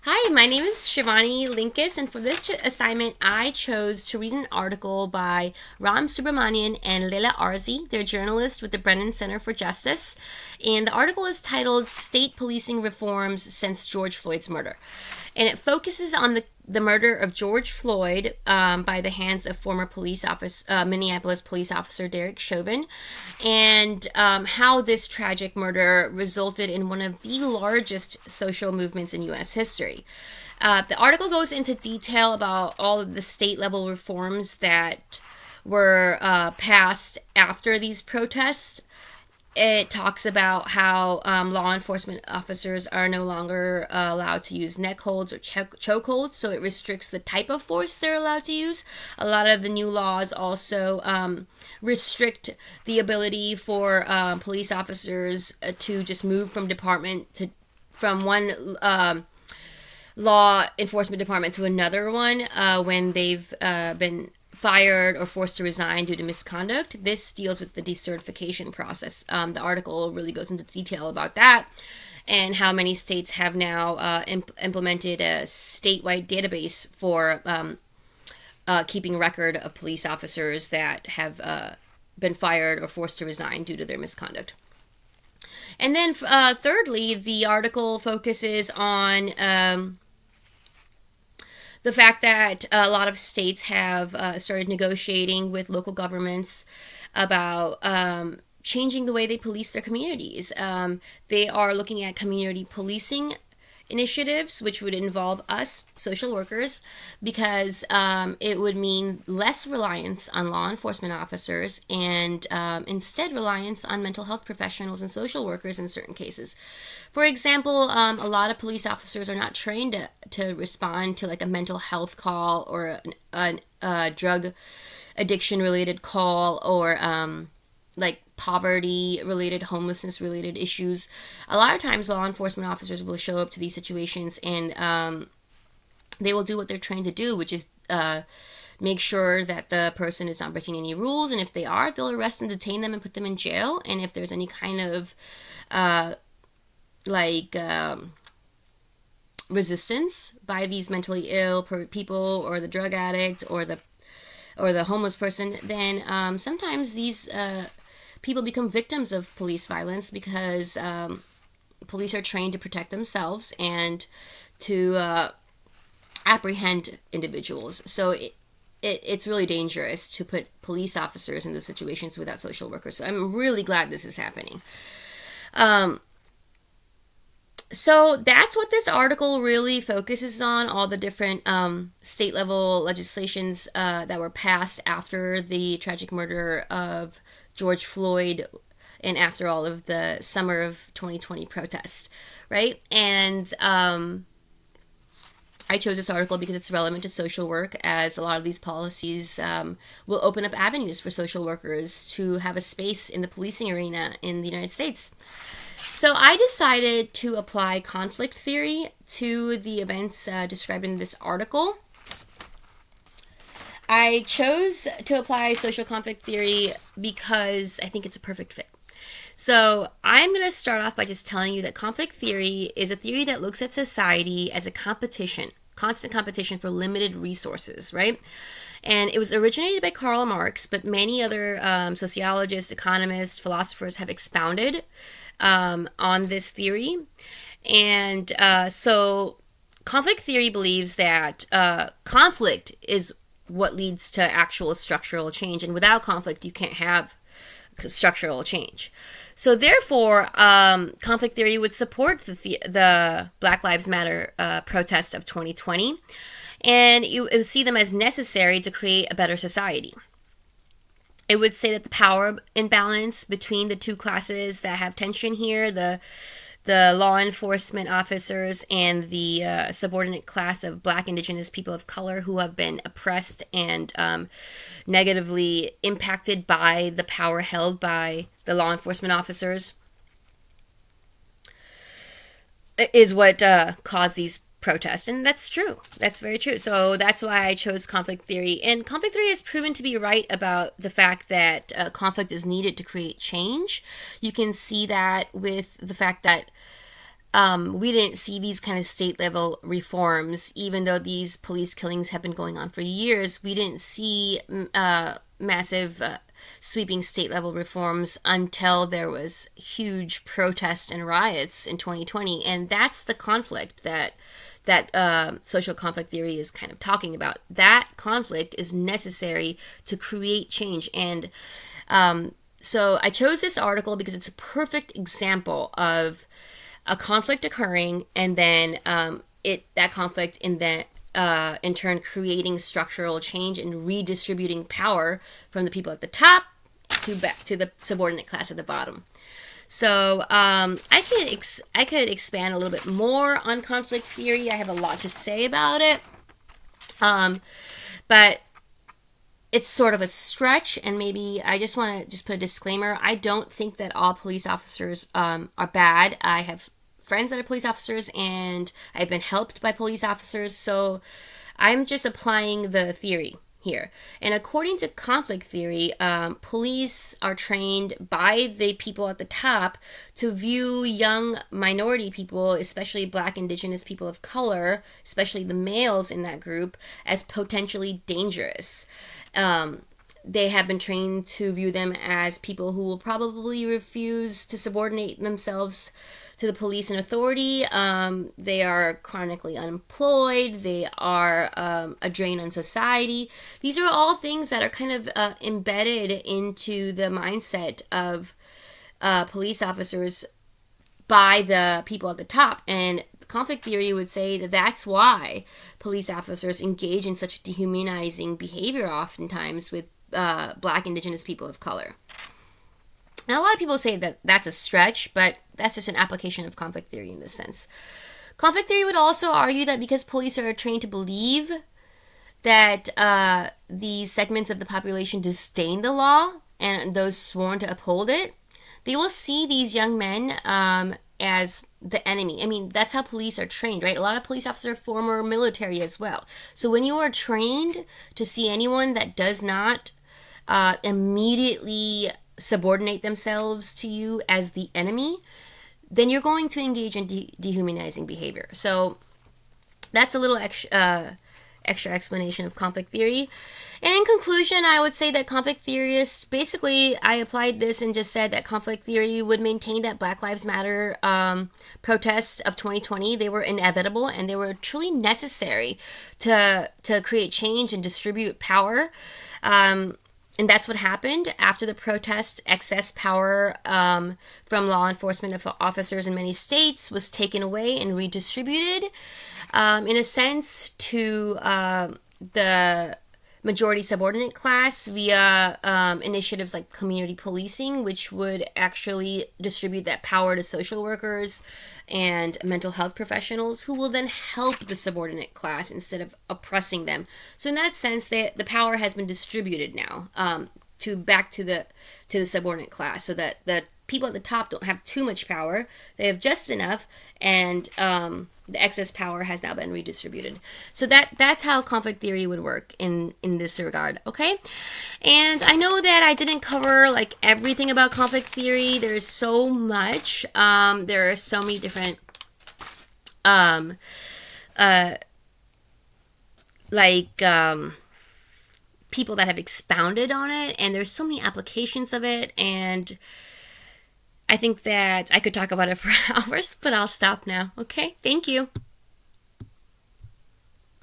Hi, my name is Shivani Linkous, and for this assignment, I chose to read an article by Ram Subramanian and Leila Arzi. They're journalists with the Brennan Center for Justice, and the article is titled "State Policing Reforms Since George Floyd's Murder," and it focuses on the murder of George Floyd by the hands of former Minneapolis police officer Derek Chauvin, and how this tragic murder resulted in one of the largest social movements in U.S. history. The article goes into detail about all of the state level reforms that were passed after these protests. It talks about how law enforcement officers are no longer allowed to use neck holds or choke holds, so it restricts the type of force they're allowed to use. A lot of the new laws also restrict the ability for police officers to just move from one law enforcement department to another one when they've been fired or forced to resign due to misconduct. This deals with the decertification process. The article really goes into detail about that and how many states have now implemented a statewide database for keeping record of police officers that have been fired or forced to resign due to their misconduct. And then thirdly, the article focuses on the fact that a lot of states have started negotiating with local governments about changing the way they police their communities. They are looking at community policing initiatives, which would involve us, social workers, because it would mean less reliance on law enforcement officers and instead reliance on mental health professionals and social workers in certain cases. For example, a lot of police officers are not trained to respond to like a mental health call or a drug addiction related call or like poverty related, homelessness related issues. A lot of times law enforcement officers will show up to these situations and they will do what they're trained to do, which is make sure that the person is not breaking any rules, and if they are, they'll arrest and detain them and put them in jail. And if there's any kind of resistance by these mentally ill people or the drug addict or the homeless person, then sometimes these people become victims of police violence because police are trained to protect themselves and to apprehend individuals. So it's really dangerous to put police officers in those situations without social workers. So I'm really glad this is happening. So that's what this article really focuses on, all the different state level legislations that were passed after the tragic murder of George Floyd and after all of the summer of 2020 protests, right? And I chose this article because it's relevant to social work, as a lot of these policies will open up avenues for social workers to have a space in the policing arena in the United States. So I decided to apply conflict theory to the events described in this article. I chose to apply social conflict theory because I think it's a perfect fit. So I'm going to start off by just telling you that conflict theory is a theory that looks at society as a competition, constant competition for limited resources, right? And it was originated by Karl Marx, but many other sociologists, economists, philosophers have expounded on this theory. And so conflict theory believes that conflict is what leads to actual structural change, and without conflict you can't have structural change. So therefore conflict theory would support the Black Lives Matter protest of 2020, and it would see them as necessary to create a better society. It would say that the power imbalance between the two classes that have tension here, the law enforcement officers and the subordinate class of Black, Indigenous people of color who have been oppressed and negatively impacted by the power held by the law enforcement officers, is what caused these protests. And that's true. That's very true. So that's why I chose conflict theory. And conflict theory has proven to be right about the fact that conflict is needed to create change. You can see that with the fact that we didn't see these kind of state level reforms, even though these police killings have been going on for years. We didn't see massive sweeping state level reforms until there was huge protests and riots in 2020, and that's the conflict that social conflict theory is kind of talking about. That conflict is necessary to create change, and so I chose this article because it's a perfect example of a conflict occurring, and then that conflict in turn creating structural change and redistributing power from the people at the top to back to the subordinate class at the bottom. So I could expand a little bit more on conflict theory. I have a lot to say about it, but it's sort of a stretch, and maybe I just want to just put a disclaimer. I don't think that all police officers are bad. I have friends that are police officers, and I've been helped by police officers, so I'm just applying the theory here. And according to conflict theory, police are trained by the people at the top to view young minority people, especially Black, Indigenous people of color, especially the males in that group, as potentially dangerous. They have been trained to view them as people who will probably refuse to subordinate themselves to the police and authority. They are chronically unemployed. They are a drain on society. These are all things that are kind of embedded into the mindset of police officers by the people at the top. And conflict theory would say that that's why police officers engage in such dehumanizing behavior oftentimes with Black, Indigenous people of color. Now, a lot of people say that that's a stretch, but that's just an application of conflict theory in this sense. Conflict theory would also argue that because police are trained to believe that these segments of the population disdain the law and those sworn to uphold it, they will see these young men as the enemy. I mean, that's how police are trained, right? A lot of police officers are former military as well. So when you are trained to see anyone that does not immediately subordinate themselves to you as the enemy, then you're going to engage in dehumanizing behavior. So that's a little extra explanation of conflict theory. And in conclusion, I would say that conflict theorists, basically, I applied this and just said that conflict theory would maintain that Black Lives Matter protests of 2020, they were inevitable and they were truly necessary to create change and distribute power. And that's what happened after the protest. Excess power from law enforcement officers in many states was taken away and redistributed, in a sense, to the majority subordinate class via initiatives like community policing, which would actually distribute that power to social workers and mental health professionals, who will then help the subordinate class instead of oppressing them. So in that sense, the power has been distributed now back to the subordinate class, so that the people at the top don't have too much power. They have just enough, and the excess power has now been redistributed. So that's how conflict theory would work in this regard, okay? And I know that I didn't cover like everything about conflict theory. There's so much. There are so many different people that have expounded on it, and there's so many applications of it, and I think that I could talk about it for hours, but I'll stop now. Okay? Thank you.